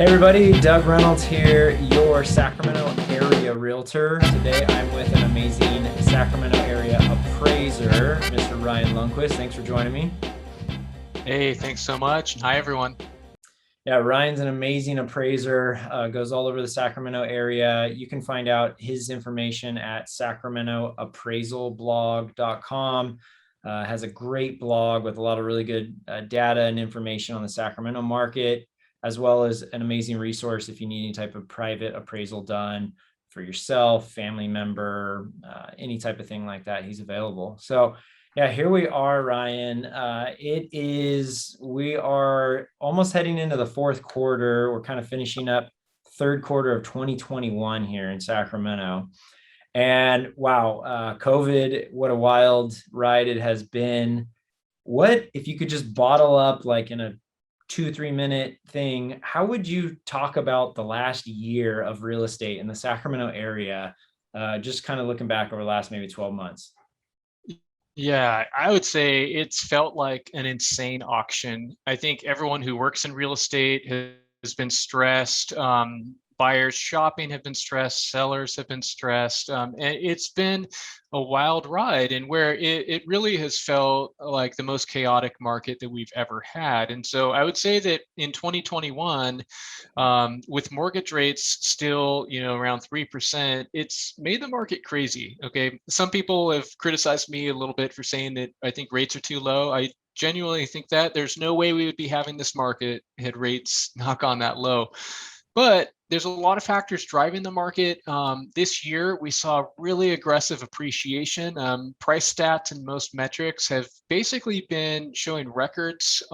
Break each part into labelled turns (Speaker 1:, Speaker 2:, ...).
Speaker 1: Hey everybody, Doug Reynolds here, your Sacramento area realtor. Today I'm with an amazing Sacramento area appraiser, Mr. Ryan Lundquist. Thanks for joining me.
Speaker 2: Hey, thanks so much. Hi, everyone.
Speaker 1: Yeah, Ryan's an amazing appraiser, goes all over the Sacramento area. You can find out his information at sacramentoappraisalblog.com. Has a great blog with a lot of really good data and information on the Sacramento market, as well as an amazing resource if you need any type of private appraisal done for yourself, family member, any type of thing like that. He's available. So yeah, here we are, Ryan. We are almost heading into the fourth quarter. We're kind of finishing up third quarter of 2021 here in Sacramento. And wow, COVID, what a wild ride it has been. What if you could just bottle up like in a 2 3 minute thing, how would you talk about the last year of real estate in the Sacramento area? Just kind of looking back over the last maybe 12 months.
Speaker 2: Yeah, I would say it's felt like an insane auction. I think everyone who works in real estate has been stressed. Buyers shopping have been stressed, sellers have been stressed. And it's been a wild ride, and where it really has felt like the most chaotic market that we've ever had. And so I would say that in 2021, with mortgage rates still, around 3%, it's made the market crazy. Okay. Some people have criticized me a little bit for saying that I think rates are too low. I genuinely think that there's no way we would be having this market had rates not gone that low. But there's a lot of factors driving the market. This year, we saw really aggressive appreciation. Price stats and most metrics have basically been showing records.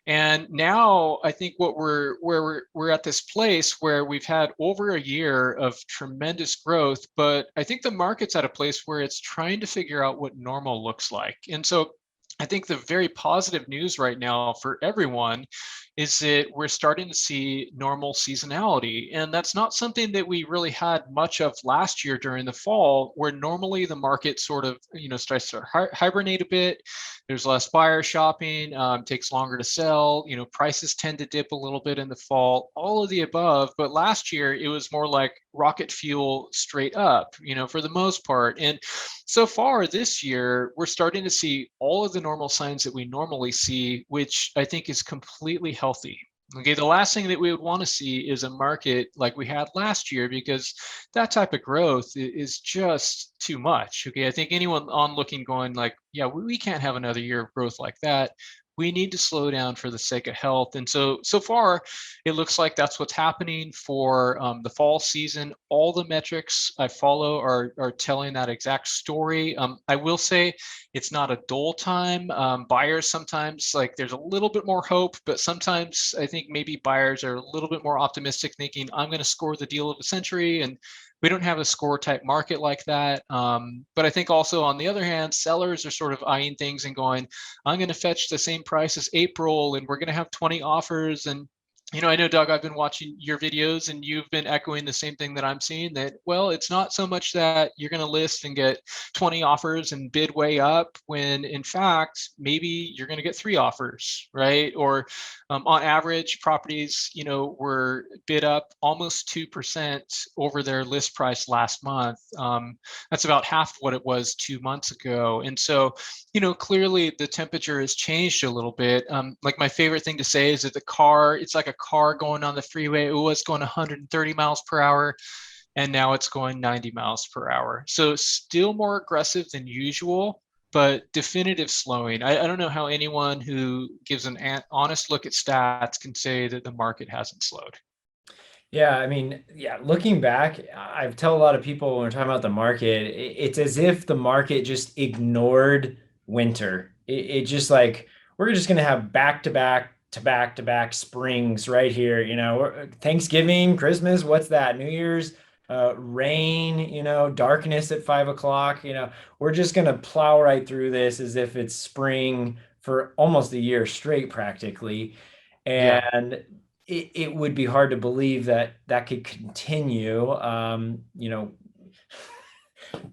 Speaker 2: And now I think we're at this place where we've had over a year of tremendous growth, but I think the market's at a place where it's trying to figure out what normal looks like. And so I think the very positive news right now for everyone is that we're starting to see normal seasonality. And that's not something that we really had much of last year during the fall, where normally the market sort of, starts to hibernate a bit. There's less buyer shopping, takes longer to sell, prices tend to dip a little bit in the fall, all of the above. But last year, it was more like rocket fuel straight up, for the most part. And so far this year, we're starting to see all of the normal signs that we normally see, which I think is completely healthy. Okay, the last thing that we would want to see is a market like we had last year, because that type of growth is just too much. Okay, I think anyone on looking going like, yeah, we can't have another year of growth like that. We need to slow down for the sake of health. And so far, it looks like that's what's happening for the fall season. All the metrics I follow are telling that exact story. I will say it's not a dull time. Buyers sometimes, like, there's a little bit more hope, but sometimes I think maybe buyers are a little bit more optimistic, thinking I'm going to score the deal of the century. And we don't have a score type market like that. But I think also on the other hand, sellers are sort of eyeing things and going, I'm going to fetch the same price as April, and we're going to have 20 offers. And I know, Doug, I've been watching your videos and you've been echoing the same thing that I'm seeing, that, well, it's not so much that you're going to list and get 20 offers and bid way up, when in fact, maybe you're going to get 3 offers, right? Or on average, properties, were bid up almost 2% over their list price last month. That's about half what it was 2 months ago. And so, clearly the temperature has changed a little bit. Like, my favorite thing to say is that it's like a car going on the freeway. It was going 130 miles per hour, and now it's going 90 miles per hour. So still more aggressive than usual, but definitive slowing. I don't know how anyone who gives an honest look at stats can say that the market hasn't slowed.
Speaker 1: Yeah, I mean, yeah, looking back, I tell a lot of people when we're talking about the market, it's as if the market just ignored winter. It just like, we're just going to have back to back to back to back springs right here. Thanksgiving, Christmas, what's that? New Year's, rain, darkness at 5 o'clock. We're just going to plow right through this as if it's spring for almost a year straight, practically.
Speaker 2: Yeah.
Speaker 1: And it would be hard to believe that that could continue.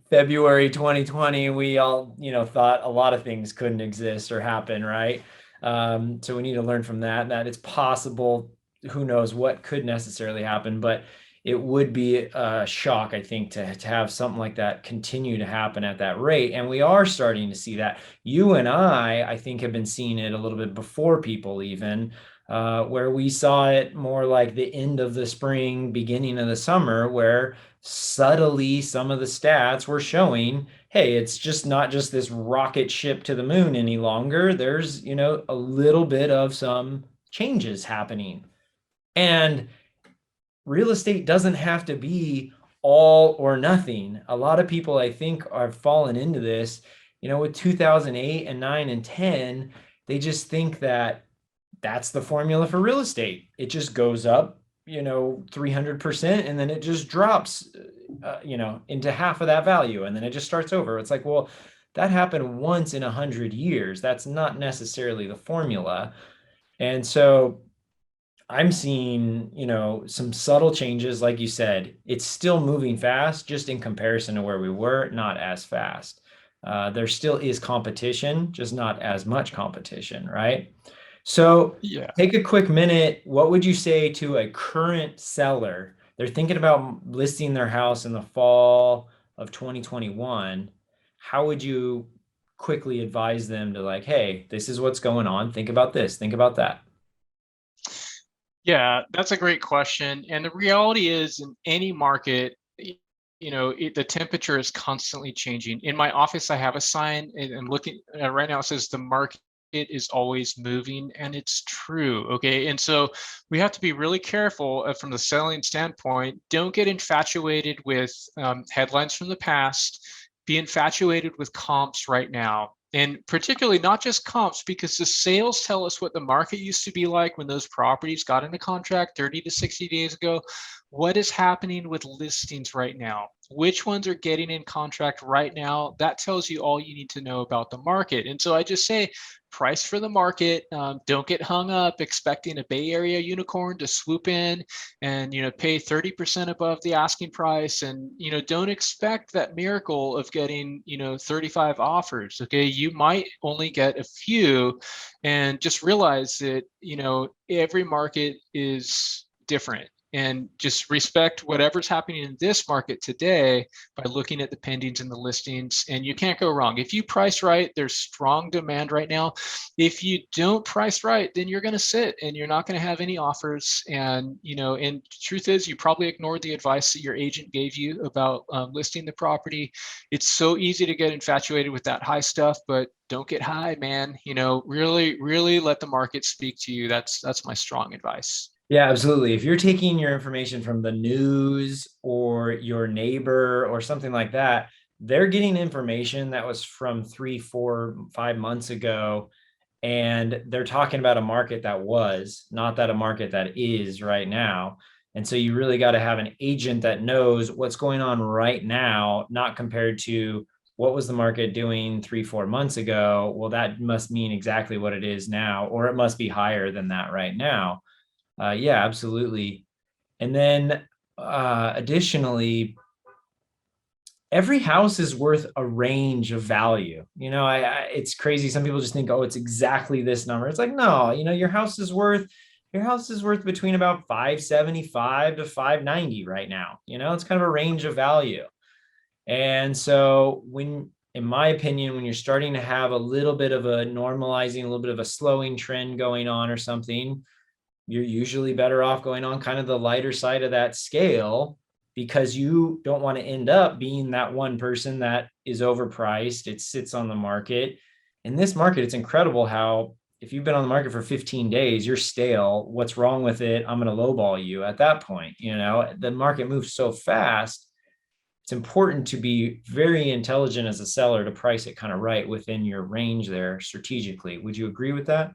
Speaker 1: February 2020, we all, thought a lot of things couldn't exist or happen, right? So we need to learn from that it's possible who knows what could necessarily happen, but it would be a shock, I think, to have something like that continue to happen at that rate. And we are starting to see that. You and I think, have been seeing it a little bit before people even, where we saw it more like the end of the spring, beginning of the summer, where subtly some of the stats were showing, hey, it's just not just this rocket ship to the moon any longer. There's, a little bit of some changes happening. And real estate doesn't have to be all or nothing. A lot of people, I think, are fallen into this, with 2008 and 9 and 10, they just think that that's the formula for real estate. It just goes up, 300%, and then it just drops, into half of that value. And then it just starts over. It's like, well, that happened once in 100 years. That's not necessarily the formula. And so I'm seeing, some subtle changes. Like you said, it's still moving fast, just in comparison to where we were, not as fast. There still is competition, just not as much competition, right? So
Speaker 2: Yeah.
Speaker 1: take a quick minute. What would you say to a current seller? They're thinking about listing their house in the fall of 2021. How would you quickly advise them to, like, hey, this is what's going on. Think about this, think about that.
Speaker 2: Yeah, that's a great question. And the reality is, in any market, the temperature is constantly changing. In my office, I have a sign, and I'm looking right now. It says the market is always moving, and it's true. Okay, and so we have to be really careful from the selling standpoint. Don't get infatuated with headlines from the past. Be infatuated with comps right now. And particularly not just comps, because the sales tell us what the market used to be like when those properties got into contract 30 to 60 days ago. What is happening with listings right now? Which ones are getting in contract right now? That tells you all you need to know about the market. And so I just say, price for the market. Don't get hung up expecting a Bay Area unicorn to swoop in and pay 30% above the asking price. And don't expect that miracle of getting 35 offers. Okay, you might only get a few, and just realize that every market is different, and just respect whatever's happening in this market today by looking at the pendings and the listings. And you can't go wrong. If you price right, there's strong demand right now. If you don't price right, then you're going to sit and you're not going to have any offers. And and truth is, you probably ignored the advice that your agent gave you about listing the property. It's so easy to get infatuated with that high stuff, but don't get high, man. Really, really let the market speak to you. That's my strong advice.
Speaker 1: Yeah, absolutely. If you're taking your information from the news or your neighbor or something like that, they're getting information that was from 3, 4, 5 months ago. And they're talking about a market that was, not that a market that is right now. And so you really got to have an agent that knows what's going on right now, not compared to what was the market doing 3, 4 months ago. Well, that must mean exactly what it is now, or it must be higher than that right now. Yeah, absolutely. And then additionally, every house is worth a range of value. It's crazy. Some people just think, oh, it's exactly this number. It's like, no, your house is worth between about 575 to 590 right now. It's kind of a range of value. And so in my opinion, when you're starting to have a little bit of a normalizing, a little bit of a slowing trend going on or something, you're usually better off going on kind of the lighter side of that scale, because you don't want to end up being that one person that is overpriced. It sits on the market. In this market, it's incredible how, if you've been on the market for 15 days, you're stale. What's wrong with it? I'm going to lowball you at that point. The market moves so fast. It's important to be very intelligent as a seller to price it kind of right within your range there strategically. Would you agree with that?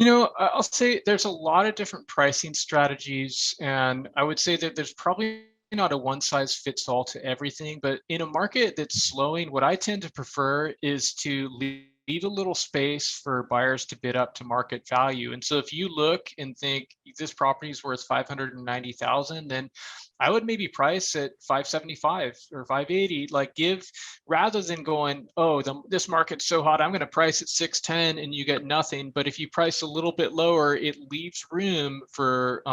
Speaker 2: I'll say there's a lot of different pricing strategies, and I would say that there's probably not a one size fits all to everything. But in a market that's slowing, what I tend to prefer is to leave a little space for buyers to bid up to market value. And so if you look and think this property is worth 590,000, then I would maybe price at 575 or 580, like give, rather than going, oh, this market's so hot, I'm going to price at 610 and you get nothing. But if you price a little bit lower, it leaves room for,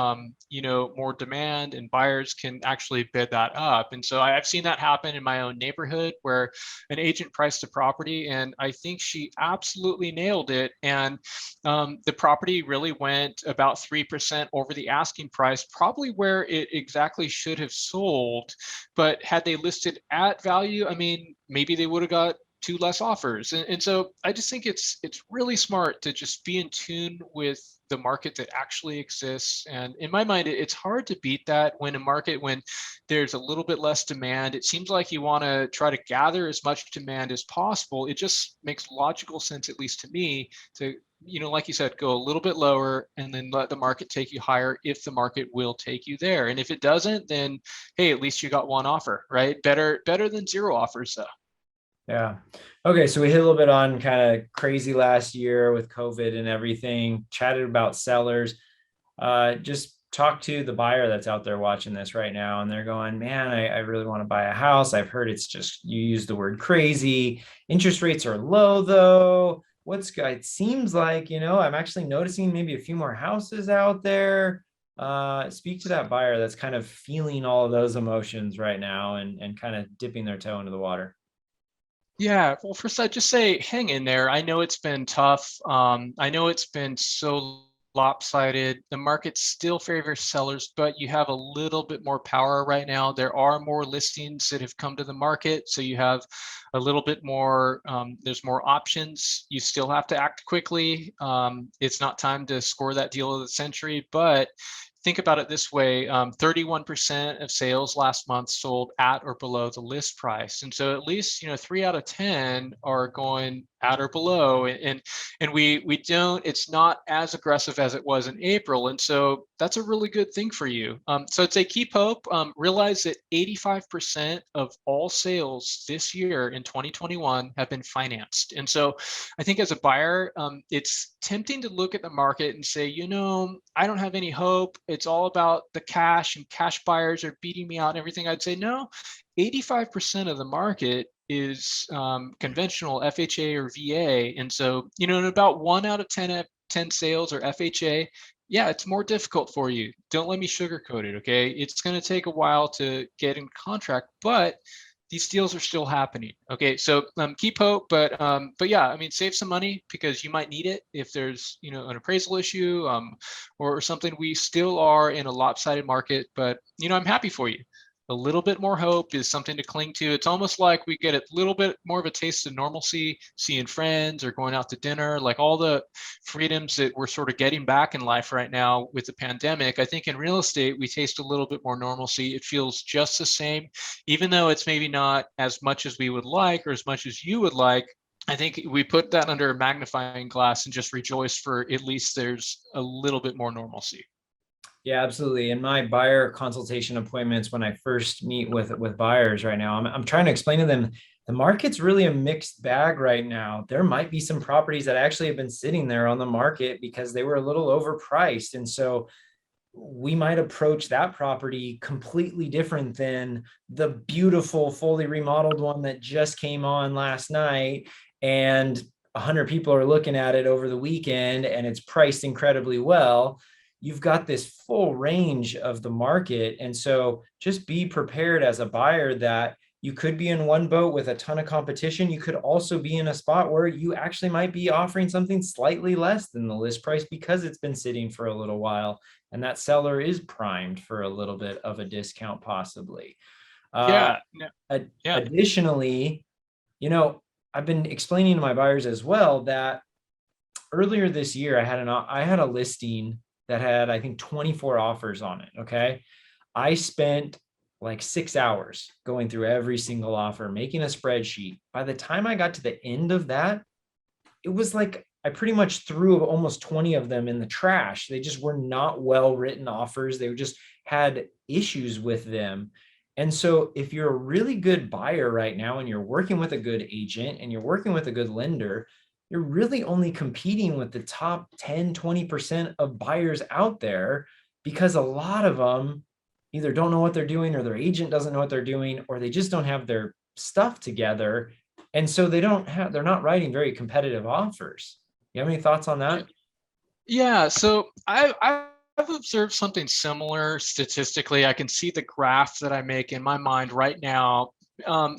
Speaker 2: more demand, and buyers can actually bid that up. And so I've seen that happen in my own neighborhood where an agent priced a property, and I think she absolutely nailed it. And the property really went about 3% over the asking price, probably where it exactly should have sold. But had they listed at value, I mean, maybe they would have got two less offers. And so I just think it's really smart to just be in tune with the market that actually exists. And in my mind, it's hard to beat that when there's a little bit less demand. It seems like you want to try to gather as much demand as possible. It just makes logical sense, at least to me, to, like you said, go a little bit lower and then let the market take you higher if the market will take you there. And if it doesn't, then hey, at least you got one offer, right? Better than zero offers though.
Speaker 1: Yeah. Okay. So we hit a little bit on kind of crazy last year with COVID and everything, chatted about sellers. Just talk to the buyer that's out there watching this right now, and they're going, man, I really want to buy a house. I've heard it's just, you use the word crazy. Interest rates are low though. It seems like, I'm actually noticing maybe a few more houses out there. Speak to that buyer that's kind of feeling all of those emotions right now and kind of dipping their toe into the water.
Speaker 2: Yeah, well, first I'd just say hang in there. I know it's been tough. I know it's been so lopsided. The market still favors sellers, but you have a little bit more power right now. There are more listings that have come to the market, so you have a little bit more. There's more options. You still have to act quickly. It's not time to score that deal of the century, but think about it this way, 31% of sales last month sold at or below the list price. And so at least, 3 out of 10 are going at or below. And we don't, it's not as aggressive as it was in April. And so that's a really good thing for you. So I'd say keep hope. Realize that 85% of all sales this year in 2021 have been financed. And so I think as a buyer, it's tempting to look at the market and say, I don't have any hope. It's all about the cash, and cash buyers are beating me out and everything. I'd say, no, 85% of the market is conventional FHA or VA. And so, in about 1 out of 10 sales or FHA, yeah, it's more difficult for you. Don't let me sugarcoat it, okay? It's going to take a while to get in contract, but these deals are still happening. Okay, so keep hope, but yeah, I mean, save some money because you might need it if there's an appraisal issue or something. We still are in a lopsided market, but I'm happy for you. A little bit more hope is something to cling to. It's almost like we get a little bit more of a taste of normalcy, seeing friends or going out to dinner, like all the freedoms that we're sort of getting back in life right now with the pandemic. I think in real estate, we taste a little bit more normalcy. It feels just the same, even though it's maybe not as much as we would like or as much as you would like. I think we put that under a magnifying glass and just rejoice for at least there's a little bit more normalcy.
Speaker 1: Yeah, absolutely. In my buyer consultation appointments, when I first meet with buyers right now, I'm trying to explain to them the market's really a mixed bag right now. There might be some properties that actually have been sitting there on the market because they were a little overpriced. And so we might approach that property completely different than the beautiful, fully remodeled one that just came on last night. And 100 people are looking at it over the weekend and it's priced incredibly well. You've got this full range of the market. And so just be prepared as a buyer that you could be in one boat with a ton of competition. You could also be in a spot where you actually might be offering something slightly less than the list price because it's been sitting for a little while and that seller is primed for a little bit of a discount possibly. Uh,
Speaker 2: Yeah, no, yeah.
Speaker 1: Additionally, I've been explaining to my buyers as well that earlier this year I had a listing that had, I think, 24 offers on it. Okay. I spent like 6 hours going through every single offer, making a spreadsheet. By the time I got to the end of that, it was like I pretty much threw almost 20 of them in the trash. They just were not well written offers. They just had issues with them. And so if you're a really good buyer right now and you're working with a good agent and you're working with a good lender, you're really only competing with the top 10, 20% of buyers out there because a lot of them, either don't know what they're doing, or their agent doesn't know what they're doing, or they just don't have their stuff together. And so they're not writing very competitive offers. You have any thoughts on
Speaker 2: Yeah,
Speaker 1: that?
Speaker 2: yeah. So I've observed something similar statistically. I can see the graph that I make in my mind right now.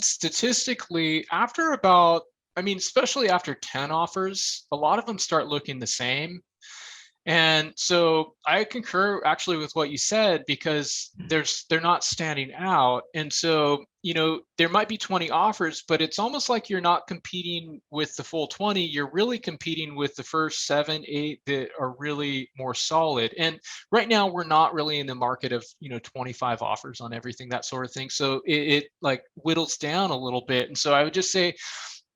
Speaker 2: Statistically, after about, I mean, especially after 10 offers, a lot of them start looking the same. And so I concur actually with what you said, because they're not standing out. And so, there might be 20 offers, but it's almost like you're not competing with the full 20. You're really competing with the first 7, 8 that are really more solid. And right now we're not really in the market of, 25 offers on everything, that sort of thing. So it like whittles down a little bit. And so I would just say,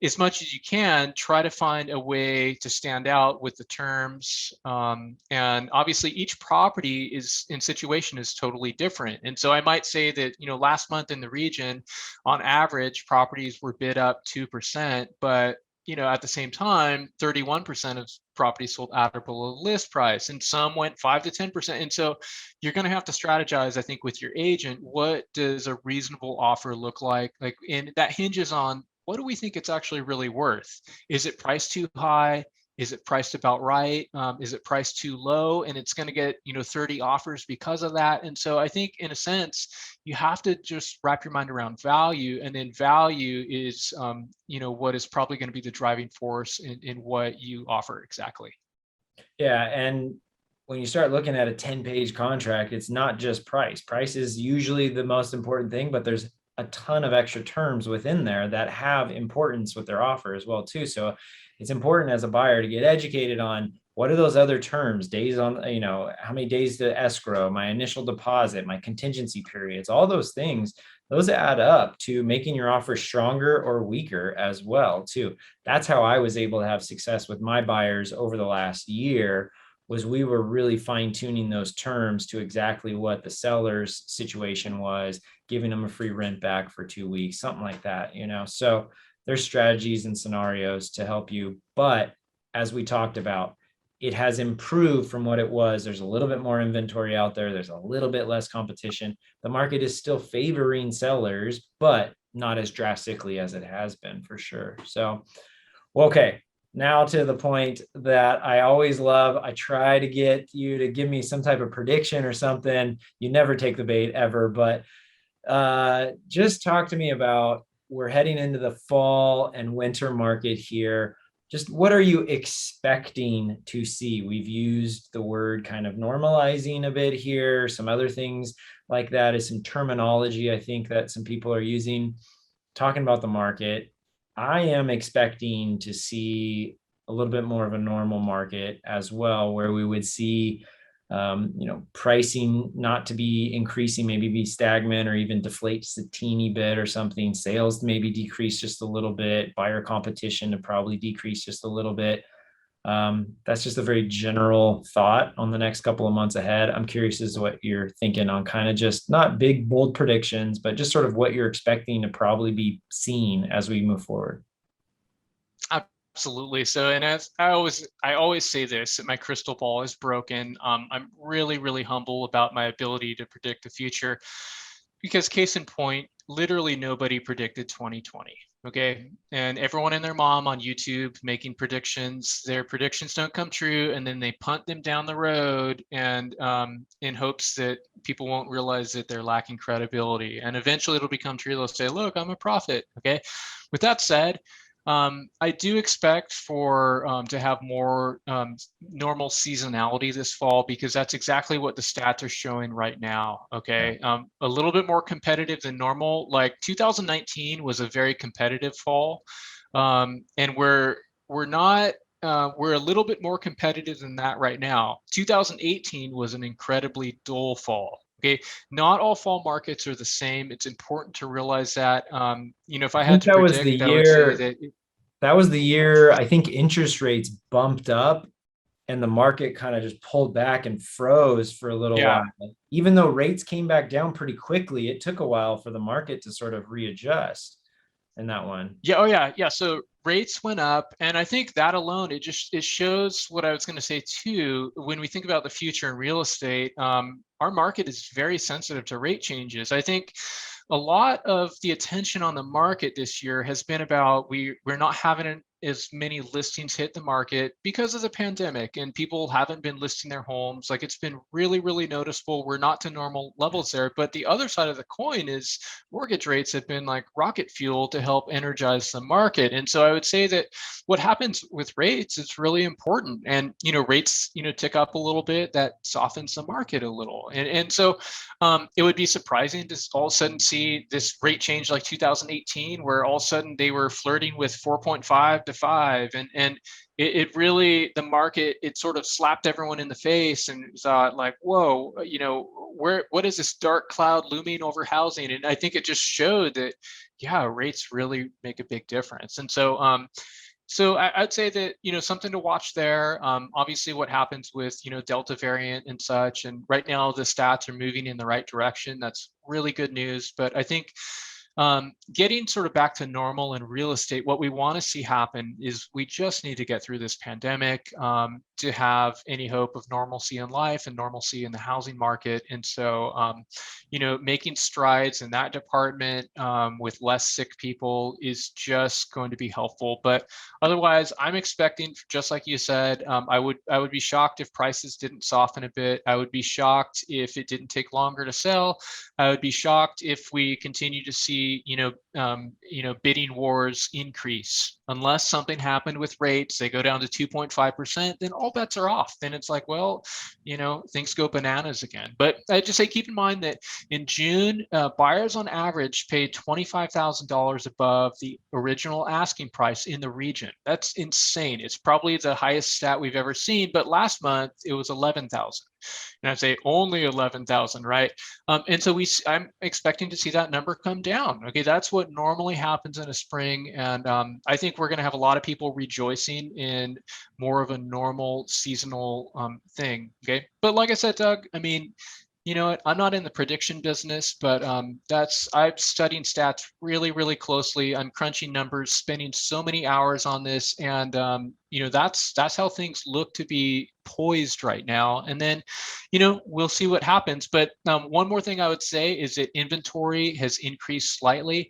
Speaker 2: as much as you can, try to find a way to stand out with the terms. And obviously, each property is in situation is totally different. And so I might say that, last month in the region, on average, properties were bid up 2%, but at the same time, 31% of properties sold at or below list price, and some went 5 to 10%. And so you're going to have to strategize, I think, with your agent. What does a reasonable offer look like? And that hinges on, what do we think it's actually really worth? Is it priced too high? Is it priced about right? Is it priced too low? And it's going to get, 30 offers because of that. And so I think, in a sense, you have to just wrap your mind around value. And then value is, what is probably going to be the driving force in what you offer exactly.
Speaker 1: Yeah. And when you start looking at a 10-page contract, it's not just price. Price is usually the most important thing, but there's a ton of extra terms within there that have importance with their offer as well, too. So it's important as a buyer to get educated on what are those other terms, days on, how many days to escrow, my initial deposit, my contingency periods, all those things. Those add up to making your offer stronger or weaker as well, too. That's how I was able to have success with my buyers over the last year, was we were really fine tuning those terms to exactly what the seller's situation was, giving them a free rent back for 2 weeks, something like that. So there's strategies and scenarios to help you. But as we talked about, it has improved from what it was. There's a little bit more inventory out there. There's a little bit less competition. The market is still favoring sellers, but not as drastically as it has been, for sure. So, okay, now to the point that I always love. I try to get you to give me some type of prediction or something. You never take the bait ever, but just talk to me about, we're heading into the fall and winter market here. Just what are you expecting to see? We've used the word kind of normalizing a bit here. Some other things like that is some terminology I think that some people are using, talking about the market. I am expecting to see a little bit more of a normal market as well, where we would see, pricing not to be increasing, maybe be stagnant or even deflate just a teeny bit or something. Sales to maybe decrease just a little bit. Buyer competition to probably decrease just a little bit. That's just a very general thought on the next couple of months ahead. I'm curious as to what you're thinking on, kind of just not big, bold predictions, but just sort of what you're expecting to probably be seen as we move forward.
Speaker 2: Absolutely. So, and as I always say this, that my crystal ball is broken. I'm really, really humble about my ability to predict the future, because case in point, literally nobody predicted 2020. Okay. And everyone and their mom on YouTube making predictions, their predictions don't come true. And then they punt them down the road, and in hopes that people won't realize that they're lacking credibility. And eventually it'll become true. They'll say, look, I'm a prophet. Okay. With that said, I do expect for to have more normal seasonality this fall, because that's exactly what the stats are showing right now. Okay, a little bit more competitive than normal. Like 2019 was a very competitive fall, and we're not. We're a little bit more competitive than that right now. 2018 was an incredibly dull fall. Okay, not all fall markets are the same. It's important to realize that. If
Speaker 1: I
Speaker 2: I had
Speaker 1: think
Speaker 2: to predict, I would say that.
Speaker 1: that was the year I think interest rates bumped up and the market kind of just pulled back and froze for a little while.
Speaker 2: Yeah,
Speaker 1: Even though rates came back down pretty quickly, it took a while for the market to sort of readjust. in that one.
Speaker 2: Yeah, oh yeah. So rates went up, and I think that alone, it shows what I was going to say too. When we think about the future in real estate, our market is very sensitive to rate changes. I think a lot of the attention on the market this year has been about we're not having as many listings hit the market because of the pandemic, and people haven't been listing their homes. Like, it's been really, really noticeable. We're not to normal levels there. But the other side of the coin is mortgage rates have been like rocket fuel to help energize the market. And so I would say that what happens with rates is really important. And rates tick up a little bit, that softens the market a little. And so it would be surprising to all of a sudden see this rate change like 2018, where all of a sudden they were flirting with 4.5 to 5, and it really, the market, it sort of slapped everyone in the face and thought like, whoa, what is this dark cloud looming over housing? And I think it just showed that, yeah, rates really make a big difference. And so I'd say that, something to watch there. Obviously, what happens with, Delta variant and such. And right now, the stats are moving in the right direction. That's really good news. But I think getting sort of back to normal in real estate, what we want to see happen is we just need to get through this pandemic to have any hope of normalcy in life and normalcy in the housing market. And so, making strides in that department with less sick people is just going to be helpful. But otherwise, I'm expecting, just like you said, I would be shocked if prices didn't soften a bit. I would be shocked if it didn't take longer to sell. I would be shocked if we continue to see, bidding wars increase. Unless something happened with rates, they go down to 2.5%, then all bets are off. Then it's like, well, things go bananas again. But I just say, keep in mind that in June, buyers on average paid $25,000 above the original asking price in the region. That's insane. It's probably the highest stat we've ever seen. But last month it was 11,000. And I'd say only 11,000, right? And so I'm expecting to see that number come down. Okay, that's what normally happens in a spring, and I think we're going to have a lot of people rejoicing in more of a normal seasonal thing. Okay, but like I said, Doug, I mean, I'm not in the prediction business, but I'm studying stats really, really closely. I'm crunching numbers, spending so many hours on this, and that's how things look to be poised right now. And then, we'll see what happens. But one more thing I would say is that inventory has increased slightly.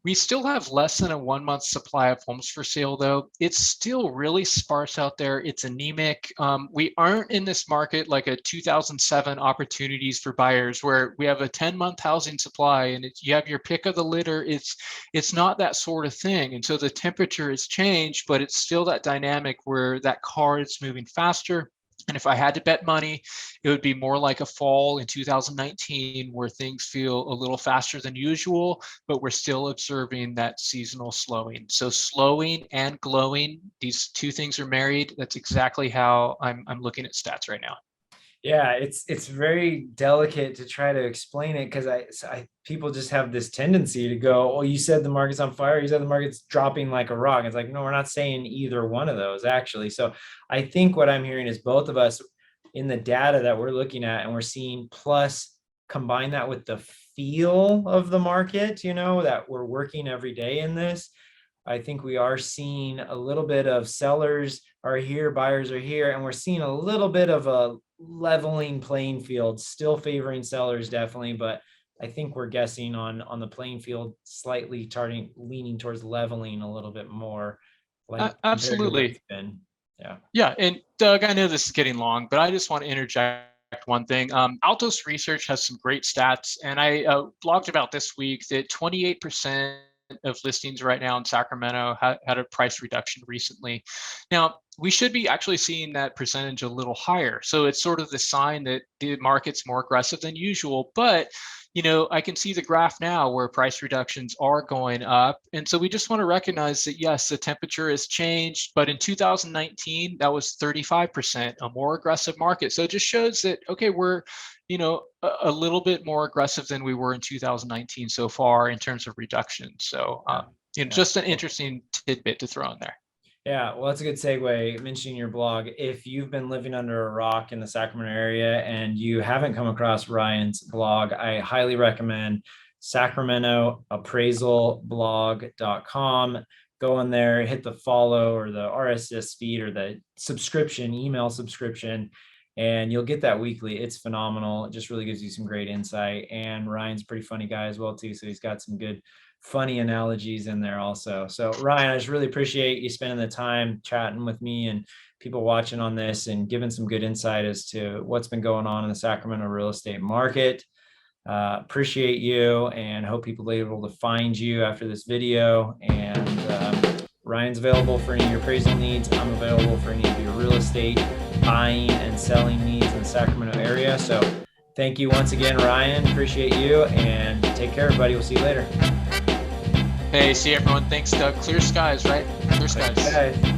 Speaker 2: We still have less than a 1 month supply of homes for sale, though. It's still really sparse out there. It's anemic. We aren't in this market like a 2007 opportunities for buyers where we have a 10-month housing supply and you have your pick of the litter. It's not that sort of thing. And so the temperature has changed, but it's still that dynamic where that car is moving faster. And if I had to bet money, it would be more like a fall in 2019 where things feel a little faster than usual, but we're still observing that seasonal slowing. So slowing and glowing, these two things are married. That's exactly how I'm looking at stats right now.
Speaker 1: Yeah, it's very delicate to try to explain it because people just have this tendency to go, "Oh, you said the market's on fire. You said the market's dropping like a rock." It's like, no, we're not saying either one of those actually. So I think what I'm hearing is both of us in the data that we're looking at and we're seeing, plus combine that with the feel of the market, that we're working every day in this. I think we are seeing a little bit of sellers are here, buyers are here, and we're seeing a little bit of a leveling playing field, still favoring sellers definitely, but I think we're guessing on the playing field slightly leaning towards leveling a little bit more, like compared to what it's
Speaker 2: Absolutely.
Speaker 1: been. Yeah.
Speaker 2: Yeah. And Doug, I know this is getting long, but I just want to interject one thing. Altos Research has some great stats, and I blogged about this week that 28% of listings right now in Sacramento had a price reduction recently. Now, we should be actually seeing that percentage a little higher. So it's sort of the sign that the market's more aggressive than usual. But I can see the graph now where price reductions are going up. And so we just want to recognize that, yes, the temperature has changed, but in 2019, that was 35%, a more aggressive market. So it just shows that, okay, we're, a little bit more aggressive than we were in 2019 so far in terms of reduction. So,
Speaker 1: Yeah. Yeah.
Speaker 2: just an interesting tidbit to throw in there.
Speaker 1: Yeah, well, that's a good segue mentioning your blog. If you've been living under a rock in the Sacramento area and you haven't come across Ryan's blog, I highly recommend sacramentoappraisalblog.com. Go in there, hit the follow or the RSS feed or the subscription, email subscription, and you'll get that weekly. It's phenomenal. It just really gives you some great insight. And Ryan's a pretty funny guy as well too, so he's got some good funny analogies in there also. So Ryan, I just really appreciate you spending the time chatting with me and people watching on this and giving some good insight as to what's been going on in the Sacramento real estate market. Appreciate you and hope people are able to find you after this video. And Ryan's available for any of your appraisal needs. I'm available for any of your real estate buying and selling needs in the Sacramento area. So thank you once again, Ryan. Appreciate you and take care, everybody. We'll see you later.
Speaker 2: Hey, see everyone. Thanks, Doug. Clear skies, right? Clear skies.
Speaker 1: Okay.